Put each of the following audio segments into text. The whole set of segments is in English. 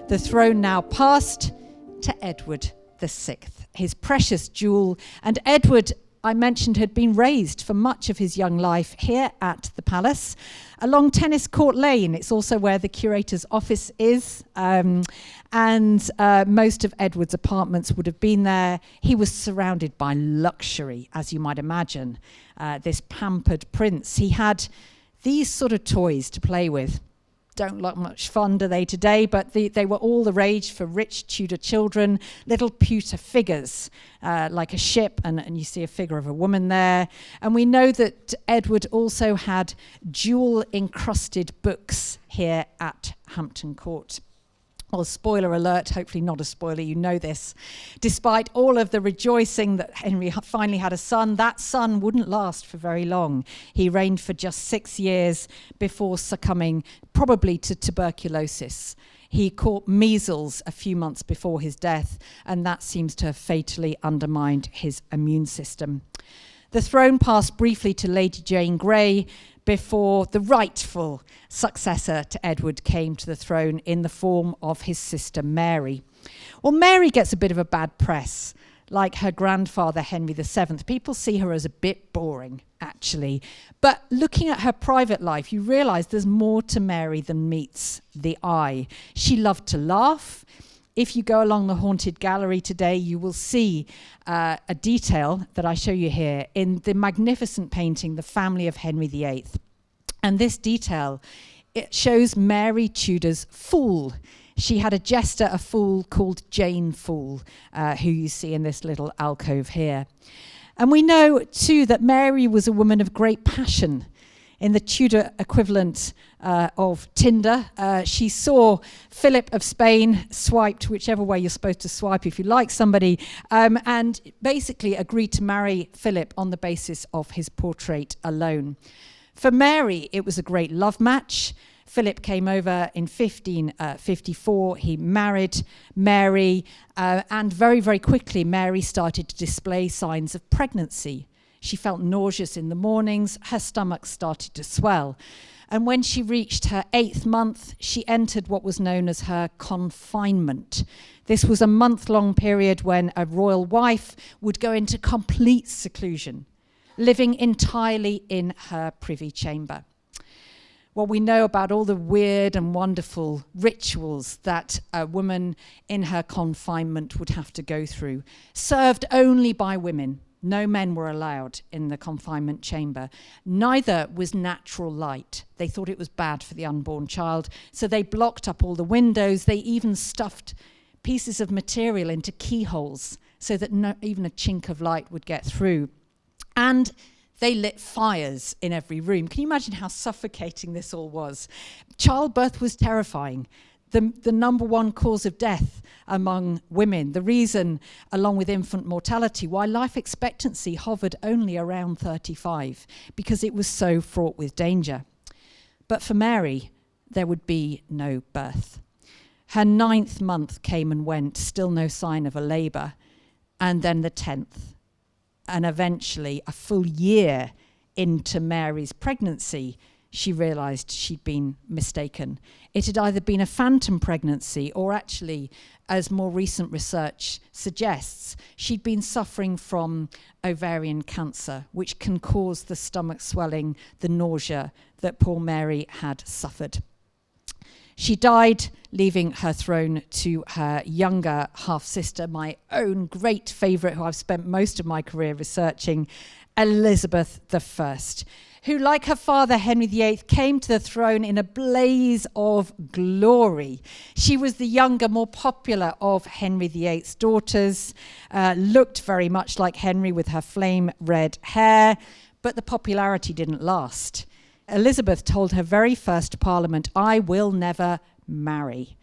The throne now passed to Edward VI, his precious jewel. And Edward, I mentioned, had been raised for much of his young life here at the palace along Tennis Court Lane. It's also where the curator's office is. And most of Edward's apartments would have been there. He was surrounded by luxury, as you might imagine, this pampered prince. He had these sort of toys to play with. Don't look much fun, do they, today? But they were all the rage for rich Tudor children, little pewter figures, like a ship, and you see a figure of a woman there. And we know that Edward also had jewel-encrusted books here at Hampton Court. Well, spoiler alert, hopefully not a spoiler, you know this. Despite all of the rejoicing that Henry finally had a son, that son wouldn't last for very long. He reigned for just 6 years before succumbing probably to tuberculosis. He caught measles a few months before his death, and that seems to have fatally undermined his immune system. The throne passed briefly to Lady Jane Grey before the rightful successor to Edward came to the throne in the form of his sister Mary. Well, Mary gets a bit of a bad press. Like her grandfather, Henry VII, people see her as a bit boring, actually. But looking at her private life, you realise there's more to Mary than meets the eye. She loved to laugh. If you go along the Haunted Gallery today, you will see a detail that I show you here in the magnificent painting, The Family of Henry VIII. And this detail, it shows Mary Tudor's fool. She had a jester, a fool called Jane Fool, who you see in this little alcove here. And we know, too, that Mary was a woman of great passion. In the Tudor equivalent of Tinder, she saw Philip of Spain swiped whichever way you're supposed to swipe if you like somebody, and basically agreed to marry Philip on the basis of his portrait alone. For Mary, it was a great love match. Philip came over in 1554. He married Mary, and very, very quickly, Mary started to display signs of pregnancy. She felt nauseous in the mornings. Her stomach started to swell. And when she reached her 8th month, she entered what was known as her confinement. This was a month-long period when a royal wife would go into complete seclusion, living entirely in her privy chamber. What we know about all the weird and wonderful rituals that a woman in her confinement would have to go through, served only by women. No men were allowed in the confinement chamber. Neither was natural light. They thought it was bad for the unborn child, so they blocked up all the windows. They even stuffed pieces of material into keyholes so that even a chink of light would get through. And they lit fires in every room. Can you imagine how suffocating this all was? Childbirth was terrifying. The number one cause of death among women, the reason, along with infant mortality, why life expectancy hovered only around 35, because it was so fraught with danger. But for Mary, there would be no birth. Her 9th month came and went, still no sign of a labour, and then the 10th. And eventually, a full year into Mary's pregnancy, she realised she'd been mistaken. It had either been a phantom pregnancy or actually, as more recent research suggests, she'd been suffering from ovarian cancer, which can cause the stomach swelling, the nausea that poor Mary had suffered. She died, leaving her throne to her younger half-sister, my own great favourite, who I've spent most of my career researching, Elizabeth I, who, like her father Henry VIII, came to the throne in a blaze of glory. She was the younger, more popular of Henry VIII's daughters, looked very much like Henry with her flame red hair, but the popularity didn't last. Elizabeth told her very first parliament, "I will never marry."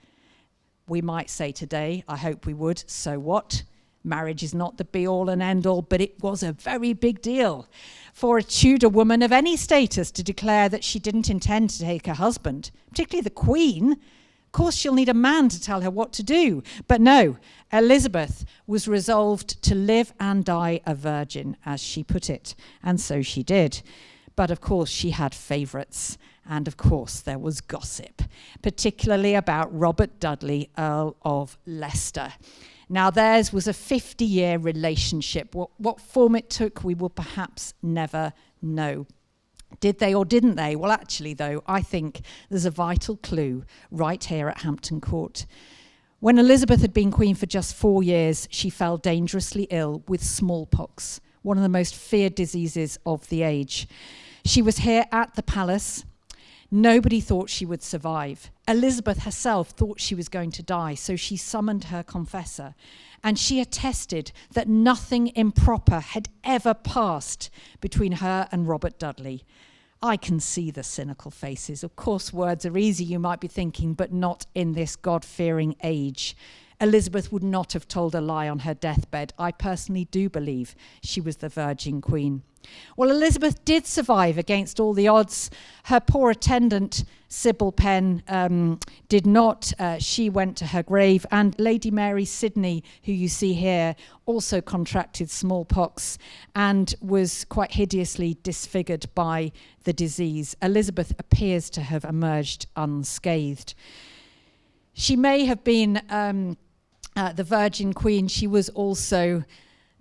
We might say today, I hope we would, so what? Marriage is not the be-all and end-all, but it was a very big deal for a Tudor woman of any status to declare that she didn't intend to take her husband, particularly the Queen. Of course, she'll need a man to tell her what to do. But no, Elizabeth was resolved to live and die a virgin, as she put it, and so she did. But of course, she had favourites. And of course, there was gossip, particularly about Robert Dudley, Earl of Leicester. Now, theirs was a 50-year relationship. What form it took, we will perhaps never know. Did they or didn't they? Well, actually, though, I think there's a vital clue right here at Hampton Court. When Elizabeth had been queen for just 4 years, she fell dangerously ill with smallpox, one of the most feared diseases of the age. She was here at the palace. Nobody thought she would survive. Elizabeth herself thought she was going to die, so she summoned her confessor, and she attested that nothing improper had ever passed between her and Robert Dudley. I can see the cynical faces. Of course, words are easy, you might be thinking, but not in this God-fearing age. Elizabeth would not have told a lie on her deathbed. I personally do believe she was the Virgin Queen. Well, Elizabeth did survive against all the odds. Her poor attendant, Sybil Penn, did not. She went to her grave. And Lady Mary Sidney, who you see here, also contracted smallpox and was quite hideously disfigured by the disease. Elizabeth appears to have emerged unscathed. She may have been the Virgin Queen. She was also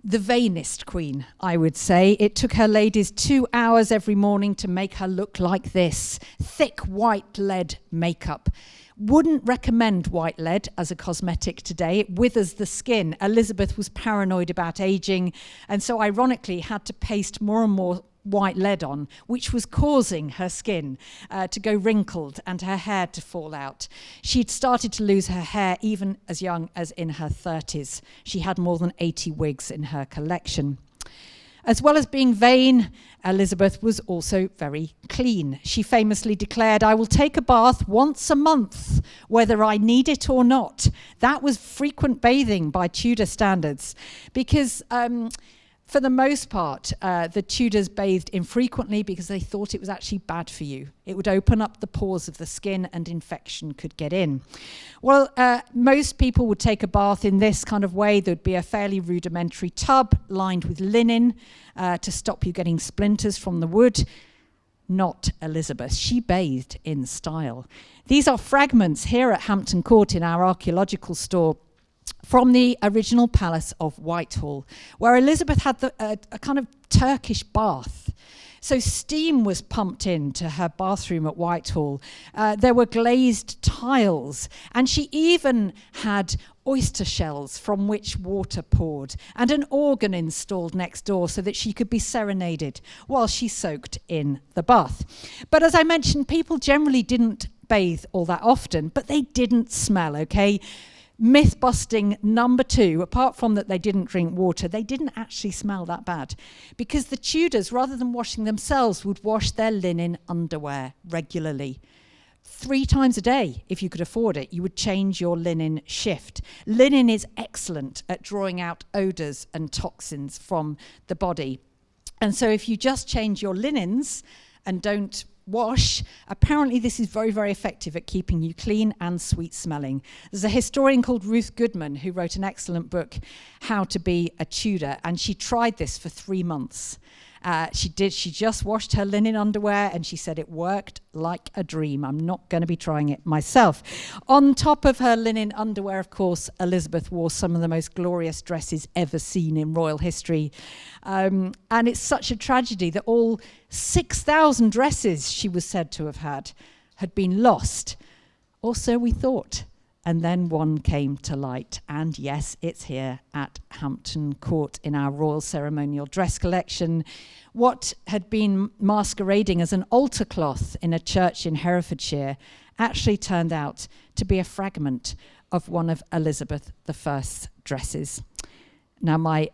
the vainest queen, I would say. It took her ladies 2 hours every morning to make her look like this. Thick white lead makeup. Wouldn't recommend white lead as a cosmetic today. It withers the skin. Elizabeth was paranoid about aging, and so ironically had to paste more and more white lead on, which was causing her skin to go wrinkled and her hair to fall out. She'd started to lose her hair even as young as in her 30s. She had more than 80 wigs in her collection. As well as being vain, Elizabeth was also very clean. She famously declared, "I will take a bath once a month, whether I need it or not." That was frequent bathing by Tudor standards, because for the most part, the Tudors bathed infrequently because they thought it was actually bad for you. It would open up the pores of the skin and infection could get in. Well, most people would take a bath in this kind of way. There'd be a fairly rudimentary tub lined with linen to stop you getting splinters from the wood. Not Elizabeth. She bathed in style. These are fragments here at Hampton Court in our archaeological store from the original palace of Whitehall, where Elizabeth had a kind of Turkish bath. So steam was pumped into her bathroom at Whitehall. There were glazed tiles, and she even had oyster shells from which water poured, and an organ installed next door so that she could be serenaded while she soaked in the bath. But as I mentioned, people generally didn't bathe all that often, but they didn't smell, okay? Myth busting number 2, apart from that they didn't drink water, they didn't actually smell that bad, because the Tudors, rather than washing themselves, would wash their linen underwear regularly. 3 times a day, if you could afford it, you would change your linen shift. Linen is excellent at drawing out odours and toxins from the body. And so if you just change your linens and don't wash, apparently this is very, very effective at keeping you clean and sweet smelling. There's a historian called Ruth Goodman who wrote an excellent book, How to Be a Tudor, and she tried this for 3 months. She just washed her linen underwear and she said it worked like a dream. I'm not going to be trying it myself. On top of her linen underwear, of course, Elizabeth wore some of the most glorious dresses ever seen in royal history. And it's such a tragedy that all 6,000 dresses she was said to have had been lost. Or so we thought. And then one came to light. And yes, it's here at Hampton Court in our Royal Ceremonial Dress Collection. What had been masquerading as an altar cloth in a church in Herefordshire actually turned out to be a fragment of one of Elizabeth I's dresses. Now, my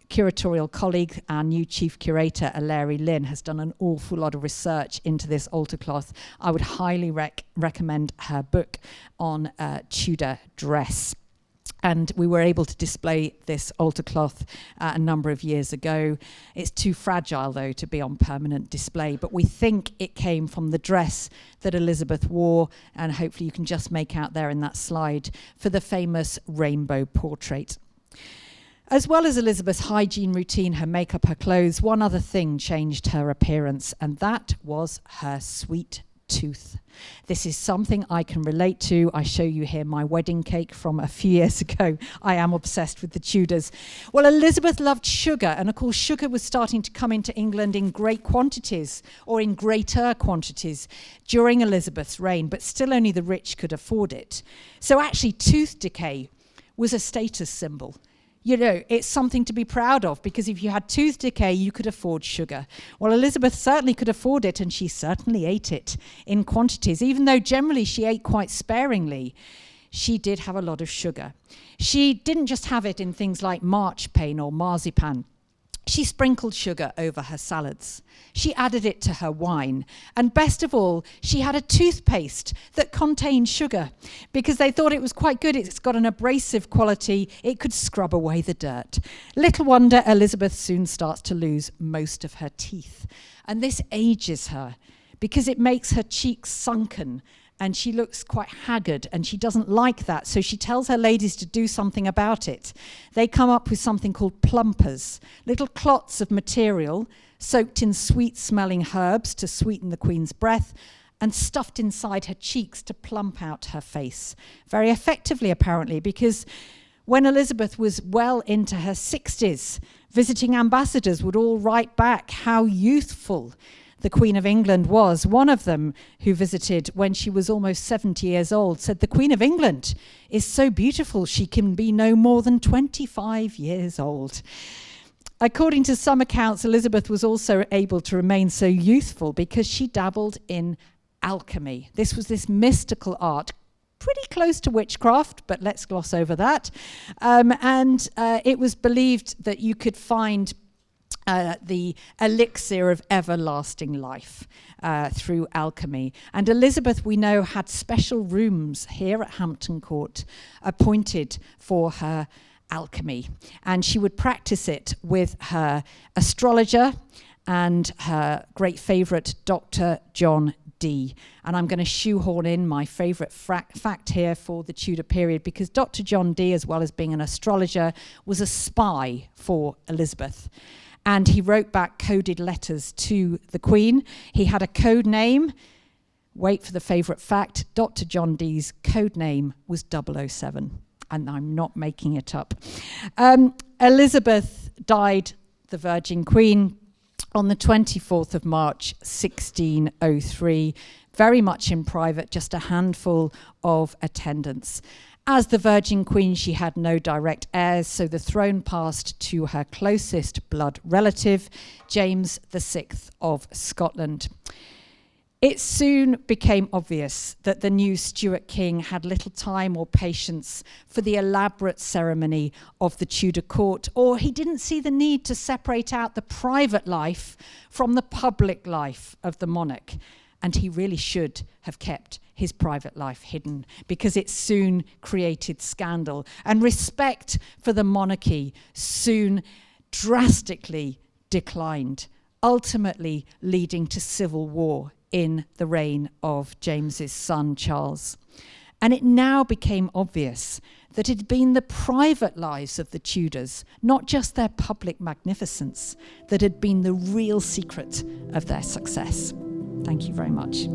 curatorial colleague, our new chief curator, Larry Lynn, has done an awful lot of research into this altar cloth. I would highly recommend her book on Tudor dress. And we were able to display this altar cloth a number of years ago. It's too fragile, though, to be on permanent display. But we think it came from the dress that Elizabeth wore, and hopefully you can just make out there in that slide, for the famous rainbow portrait. As well as Elizabeth's hygiene routine, her makeup, her clothes, one other thing changed her appearance, and that was her sweet tooth. This is something I can relate to. I show you here my wedding cake from a few years ago. I am obsessed with the Tudors. Well, Elizabeth loved sugar, and of course sugar was starting to come into England in great quantities, or in greater quantities, during Elizabeth's reign, but still only the rich could afford it. So actually tooth decay was a status symbol. You know, it's something to be proud of, because if you had tooth decay, you could afford sugar. Well, Elizabeth certainly could afford it, and she certainly ate it in quantities. Even though generally she ate quite sparingly, she did have a lot of sugar. She didn't just have it in things like marchpane or marzipan. She sprinkled sugar over her salads. She added it to her wine. And best of all, she had a toothpaste that contained sugar, because they thought it was quite good. It's got an abrasive quality. It could scrub away the dirt. Little wonder Elizabeth soon starts to lose most of her teeth. And this ages her, because it makes her cheeks sunken, and she looks quite haggard, and she doesn't like that. So she tells her ladies to do something about it. They come up with something called plumpers, little clots of material soaked in sweet-smelling herbs to sweeten the Queen's breath, and stuffed inside her cheeks to plump out her face. Very effectively, apparently, because when Elizabeth was well into her 60s, visiting ambassadors would all write back how youthful the Queen of England was. One of them, who visited when she was almost 70 years old, said, "The Queen of England is so beautiful she can be no more than 25 years old." According to some accounts, Elizabeth was also able to remain so youthful because she dabbled in alchemy. This was this mystical art, pretty close to witchcraft, but let's gloss over that. It was believed that you could find the elixir of everlasting life through alchemy. And Elizabeth, we know, had special rooms here at Hampton Court appointed for her alchemy. And she would practice it with her astrologer and her great favourite, Dr. John Dee. And I'm going to shoehorn in my favourite fact here for the Tudor period, because Dr. John Dee, as well as being an astrologer, was a spy for Elizabeth. And he wrote back coded letters to the Queen. He had a code name. Wait for the favourite fact. Dr. John Dee's code name was 007. And I'm not making it up. Elizabeth died, the Virgin Queen, on the 24th of March, 1603, very much in private, just a handful of attendants. As the Virgin Queen, she had no direct heirs, so the throne passed to her closest blood relative, James VI of Scotland. It soon became obvious that the new Stuart king had little time or patience for the elaborate ceremony of the Tudor court, or he didn't see the need to separate out the private life from the public life of the monarch. And he really should have kept his private life hidden, because it soon created scandal. And respect for the monarchy soon drastically declined, ultimately leading to civil war in the reign of James's son, Charles. And it now became obvious that it had been the private lives of the Tudors, not just their public magnificence, that had been the real secret of their success. Thank you very much.